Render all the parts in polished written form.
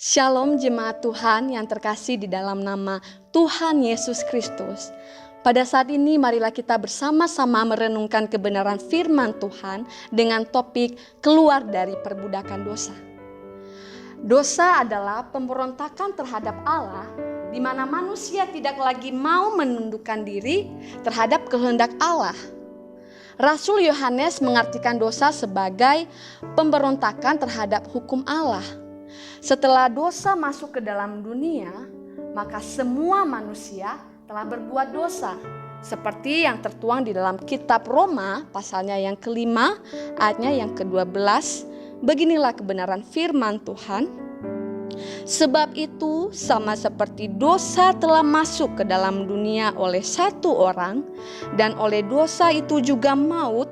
Shalom jemaat Tuhan yang terkasih di dalam nama Tuhan Yesus Kristus. Pada saat ini marilah kita bersama-sama merenungkan kebenaran firman Tuhan dengan topik keluar dari perbudakan dosa. Dosa adalah pemberontakan terhadap Allah di mana manusia tidak lagi mau menundukkan diri terhadap kehendak Allah. Rasul Yohanes mengartikan dosa sebagai pemberontakan terhadap hukum Allah. Setelah dosa masuk ke dalam dunia, maka semua manusia telah berbuat dosa. Seperti yang tertuang di dalam kitab Roma, pasalnya yang kelima, ayatnya yang ke-12. Beginilah kebenaran firman Tuhan. Sebab itu, sama seperti dosa telah masuk ke dalam dunia oleh satu orang, dan oleh dosa itu juga maut,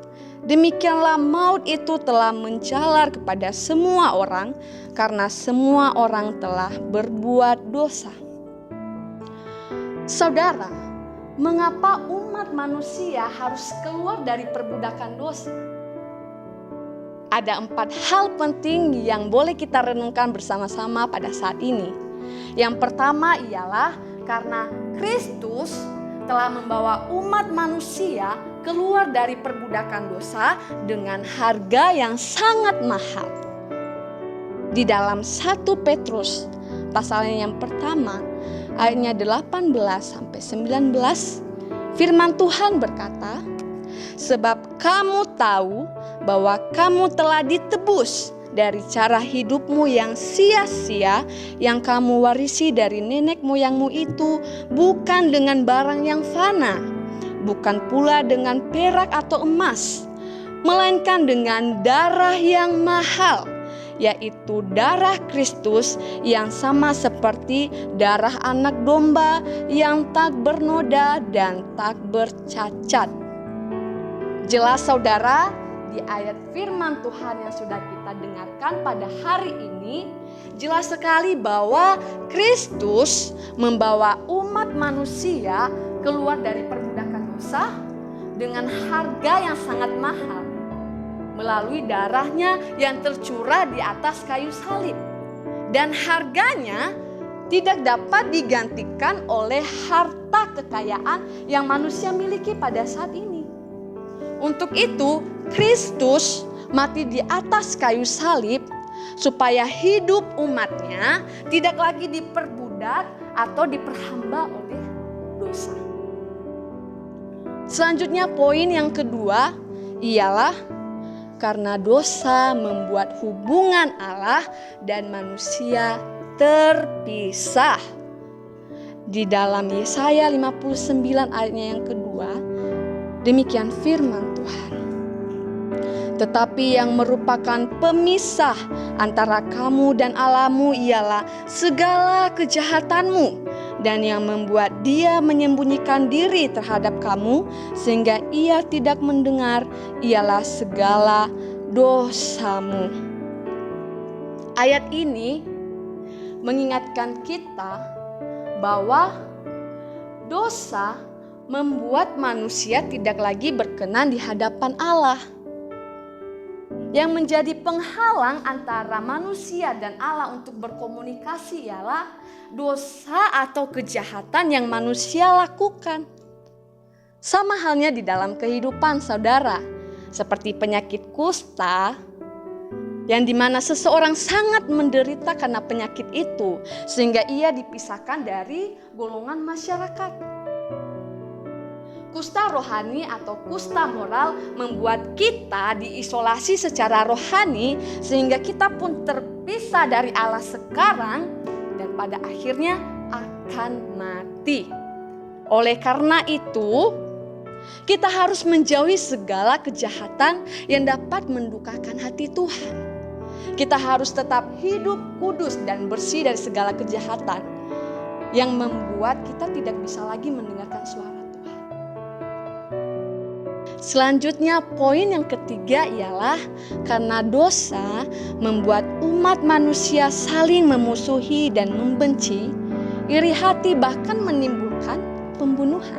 demikianlah maut itu telah menjalar kepada semua orang, karena semua orang telah berbuat dosa. Saudara, mengapa umat manusia harus keluar dari perbudakan dosa? Ada 4 hal penting yang boleh kita renungkan bersama-sama pada saat ini. Yang pertama ialah karena Kristus telah membawa umat manusia keluar dari perbudakan dosa dengan harga yang sangat mahal. Di dalam 1 Petrus pasalnya yang pertama ayatnya 18 sampai 19, firman Tuhan berkata, "Sebab kamu tahu bahwa kamu telah ditebus dari cara hidupmu yang sia-sia yang kamu warisi dari nenek moyangmu itu, bukan dengan barang yang fana, bukan pula dengan perak atau emas, melainkan dengan darah yang mahal, yaitu darah Kristus yang sama seperti darah anak domba yang tak bernoda dan tak bercacat." Jelas saudara, di ayat firman Tuhan yang sudah kita dengarkan pada hari ini, jelas sekali bahwa Kristus membawa umat manusia keluar dari perbudakan dosa dengan harga yang sangat mahal, melalui darahnya yang tercurah di atas kayu salib. Dan harganya tidak dapat digantikan oleh harta kekayaan yang manusia miliki pada saat ini. Untuk itu, Kristus mati di atas kayu salib supaya hidup umatnya tidak lagi diperbudak atau diperhamba oleh dosa. Selanjutnya poin yang kedua ialah karena dosa membuat hubungan Allah dan manusia terpisah. Di dalam Yesaya 59 ayatnya yang kedua, demikian firman Tuhan. Tetapi yang merupakan pemisah antara kamu dan Allahmu ialah segala kejahatanmu, dan yang membuat dia menyembunyikan diri terhadap kamu sehingga ia tidak mendengar ialah segala dosamu. Ayat ini mengingatkan kita bahwa dosa membuat manusia tidak lagi berkenan di hadapan Allah. Yang menjadi penghalang antara manusia dan Allah untuk berkomunikasi ialah dosa atau kejahatan yang manusia lakukan. Sama halnya di dalam kehidupan saudara, seperti penyakit kusta, yang dimana seseorang sangat menderita karena penyakit itu, sehingga ia dipisahkan dari golongan masyarakat. Kusta rohani atau kusta moral membuat kita diisolasi secara rohani sehingga kita pun terpisah dari Allah sekarang dan pada akhirnya akan mati. Oleh karena itu, kita harus menjauhi segala kejahatan yang dapat mendukakan hati Tuhan. Kita harus tetap hidup kudus dan bersih dari segala kejahatan yang membuat kita tidak bisa lagi mendengarkan suara Tuhan. Selanjutnya poin yang ketiga ialah karena dosa membuat umat manusia saling memusuhi dan membenci, iri hati bahkan menimbulkan pembunuhan.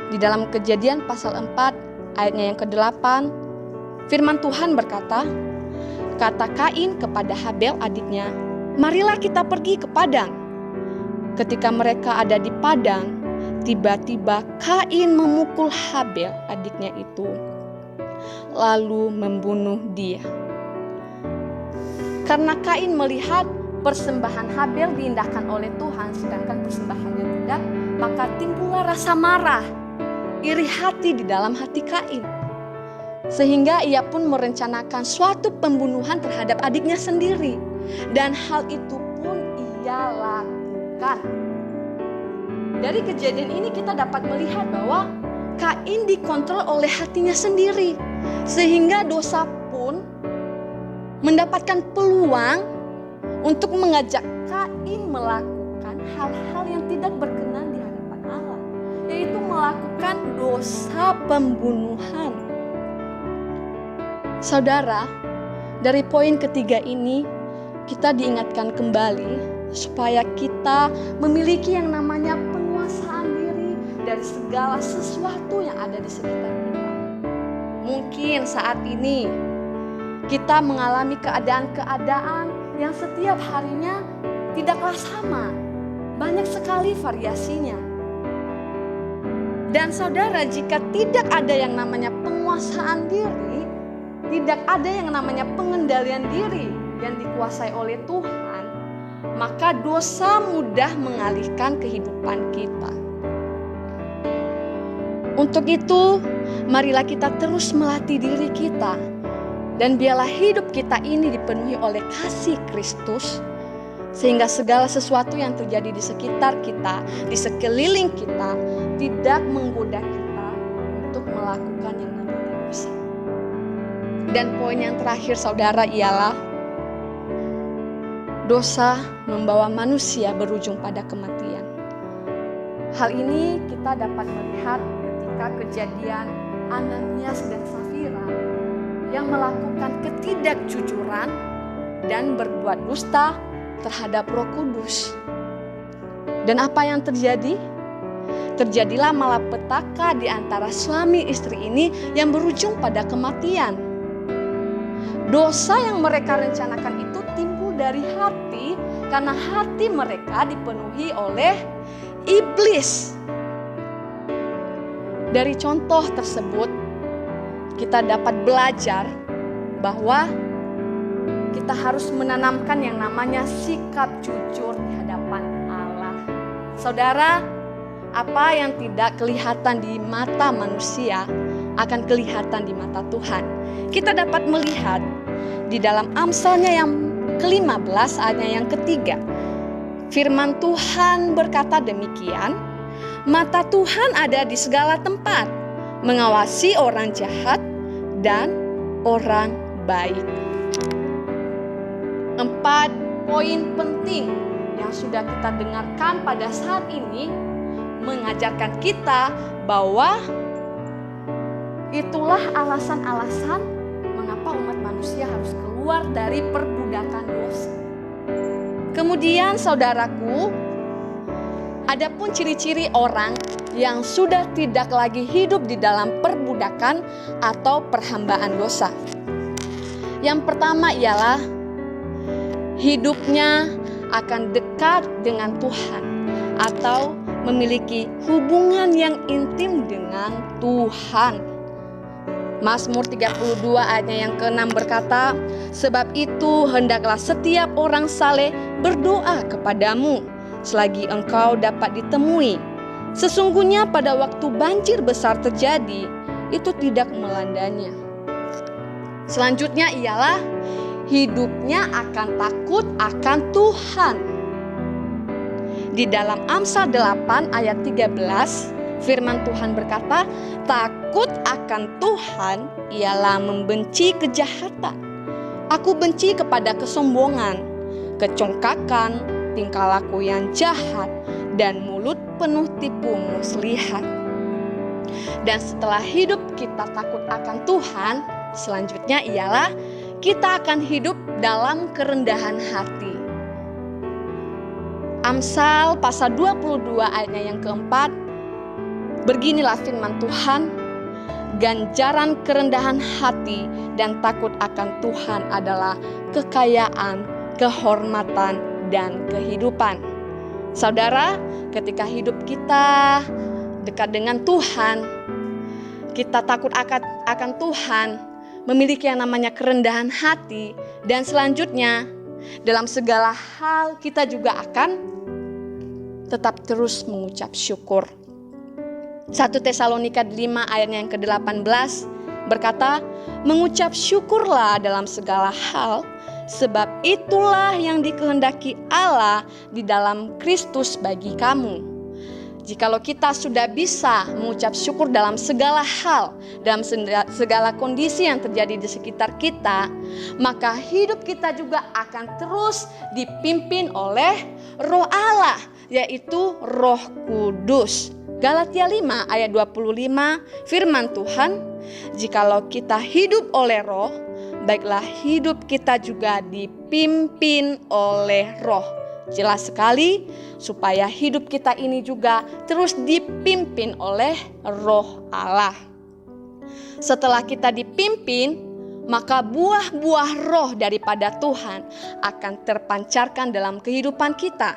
Di dalam Kejadian pasal 4 ayatnya yang ke-8, firman Tuhan berkata, "Kata Kain kepada Habel adiknya, marilah kita pergi ke padang. Ketika mereka ada di padang, tiba-tiba Kain memukul Habel, adiknya itu, lalu membunuh dia. Karena Kain melihat persembahan Habel diindahkan oleh Tuhan, sedangkan persembahannya tidak, maka timbullah rasa marah, iri hati di dalam hati Kain. Sehingga ia pun merencanakan suatu pembunuhan terhadap adiknya sendiri. Dan hal itu pun ia lakukan. Dari kejadian ini kita dapat melihat bahwa Kain dikontrol oleh hatinya sendiri. Sehingga dosa pun mendapatkan peluang untuk mengajak Kain melakukan hal-hal yang tidak berkenan di hadapan Allah, yaitu melakukan dosa pembunuhan. Saudara, dari poin ketiga ini kita diingatkan kembali supaya kita memiliki yang namanya penguasaan diri dari segala sesuatu yang ada di sekitar kita. Mungkin saat ini kita mengalami keadaan-keadaan yang setiap harinya tidaklah sama, banyak sekali variasinya. Dan saudara, jika tidak ada yang namanya penguasaan diri, tidak ada yang namanya pengendalian diri yang dikuasai oleh Tuhan, maka dosa mudah mengalihkan kehidupan kita. Untuk itu, marilah kita terus melatih diri kita, dan biarlah hidup kita ini dipenuhi oleh kasih Kristus, sehingga segala sesuatu yang terjadi di sekitar kita, di sekeliling kita, tidak menggoda kita untuk melakukan yang namanya dosa. Dan poin yang terakhir saudara ialah dosa membawa manusia berujung pada kematian. Hal ini kita dapat melihat ketika kejadian Ananias dan Safira yang melakukan ketidakjujuran dan berbuat dusta terhadap Roh Kudus. Dan apa yang terjadi? Terjadilah malapetaka di antara suami istri ini yang berujung pada kematian. Dosa yang mereka rencanakan itu timbul dari hati, karena hati mereka dipenuhi oleh iblis. Dari contoh tersebut, kita dapat belajar bahwa kita harus menanamkan yang namanya sikap jujur di hadapan Allah. Saudara, apa yang tidak kelihatan di mata manusia akan kelihatan di mata Tuhan. Kita dapat melihat di dalam Amsalnya yang ke-15 ayatnya yang ketiga. Firman Tuhan berkata demikian, mata Tuhan ada di segala tempat, mengawasi orang jahat dan orang baik. 4 poin penting yang sudah kita dengarkan pada saat ini mengajarkan kita bahwa itulah alasan-alasan mengapa umat manusia harus keluar dari perbudakan dosa. Kemudian saudaraku, adapun ciri-ciri orang yang sudah tidak lagi hidup di dalam perbudakan atau perhambaan dosa. Yang pertama ialah hidupnya akan dekat dengan Tuhan atau memiliki hubungan yang intim dengan Tuhan. Mazmur 32 ayatnya yang ke-6 berkata, sebab itu hendaklah setiap orang saleh berdoa kepadamu selagi engkau dapat ditemui. Sesungguhnya pada waktu banjir besar terjadi, itu tidak melandanya. Selanjutnya ialah hidupnya akan takut akan Tuhan. Di dalam Amsal 8 ayat 13, firman Tuhan berkata, takut akan Tuhan ialah membenci kejahatan. Aku benci kepada kesombongan, kecongkakan, tingkah laku yang jahat, dan mulut penuh tipu muslihat. Dan setelah hidup kita takut akan Tuhan, selanjutnya ialah kita akan hidup dalam kerendahan hati. Amsal pasal 22 ayatnya yang keempat, beginilah firman Tuhan, ganjaran kerendahan hati dan takut akan Tuhan adalah kekayaan kehormatan, dan kehidupan. Saudara, ketika hidup kita dekat dengan Tuhan, kita takut akan Tuhan, memiliki yang namanya kerendahan hati, dan selanjutnya dalam segala hal kita juga akan tetap terus mengucap syukur. 1 Tesalonika 5 ayatnya yang ke-18 berkata, mengucap syukurlah dalam segala hal, sebab itulah yang dikehendaki Allah di dalam Kristus bagi kamu. Jikalau kita sudah bisa mengucap syukur dalam segala hal, dalam segala kondisi yang terjadi di sekitar kita, maka hidup kita juga akan terus dipimpin oleh Roh Allah, yaitu Roh Kudus. Galatia 5 ayat 25 firman Tuhan, jikalau kita hidup oleh Roh, baiklah hidup kita juga dipimpin oleh Roh. Jelas sekali supaya hidup kita ini juga terus dipimpin oleh Roh Allah. Setelah kita dipimpin, maka buah-buah roh daripada Tuhan akan terpancarkan dalam kehidupan kita.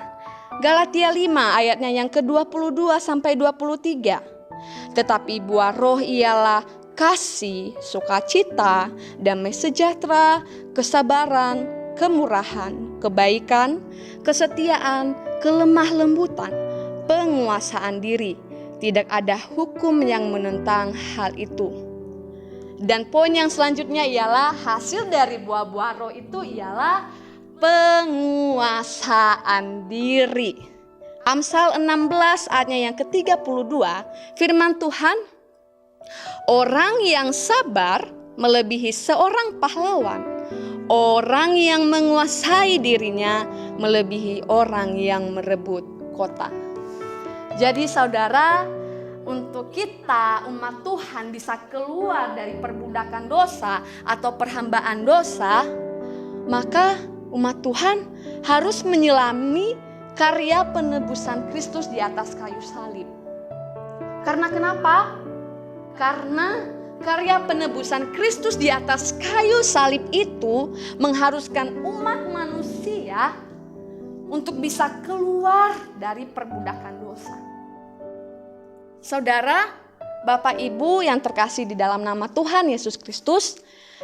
Galatia 5 ayatnya yang ke-22 sampai 23. Tetapi buah roh ialah kasih, sukacita, damai sejahtera, kesabaran, kemurahan, kebaikan, kesetiaan, kelemah lembutan, penguasaan diri. Tidak ada hukum yang menentang hal itu. Dan poin yang selanjutnya ialah hasil dari buah-buah roh itu ialah penguasaan diri. Amsal 16 ayatnya yang ke-32, firman Tuhan, orang yang sabar melebihi seorang pahlawan. Orang yang menguasai dirinya melebihi orang yang merebut kota. Jadi saudara, untuk kita umat Tuhan bisa keluar dari perbudakan dosa atau perhambaan dosa, maka umat Tuhan harus menyelami karya penebusan Kristus di atas kayu salib. Karena kenapa? Karena karya penebusan Kristus di atas kayu salib itu mengharuskan umat manusia untuk bisa keluar dari perbudakan dosa. Saudara, Bapak Ibu yang terkasih di dalam nama Tuhan Yesus Kristus,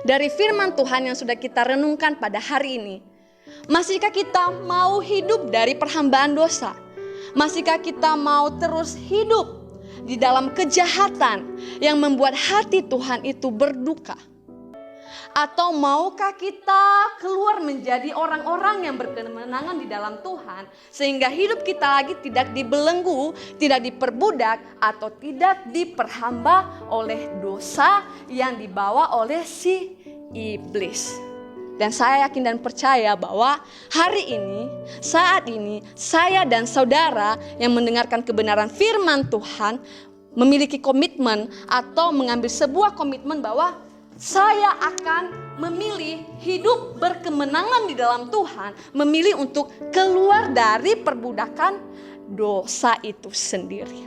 dari firman Tuhan yang sudah kita renungkan pada hari ini, masihkah kita mau hidup dari perhambaan dosa? Masihkah kita mau terus hidup di dalam kejahatan yang membuat hati Tuhan itu berduka? Atau maukah kita keluar menjadi orang-orang yang berkemenangan di dalam Tuhan, sehingga hidup kita lagi tidak dibelenggu, tidak diperbudak, atau tidak diperhamba oleh dosa yang dibawa oleh si iblis? Dan saya yakin dan percaya bahwa hari ini, saat ini, saya dan saudara yang mendengarkan kebenaran firman Tuhan memiliki komitmen atau mengambil sebuah komitmen bahwa saya akan memilih hidup berkemenangan di dalam Tuhan, memilih untuk keluar dari perbudakan dosa itu sendiri.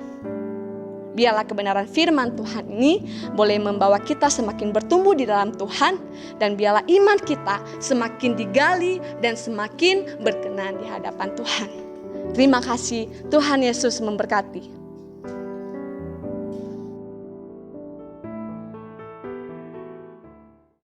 Biarlah kebenaran firman Tuhan ini boleh membawa kita semakin bertumbuh di dalam Tuhan, dan biarlah iman kita semakin digali dan semakin berkenan di hadapan Tuhan. Terima kasih, Tuhan Yesus memberkati.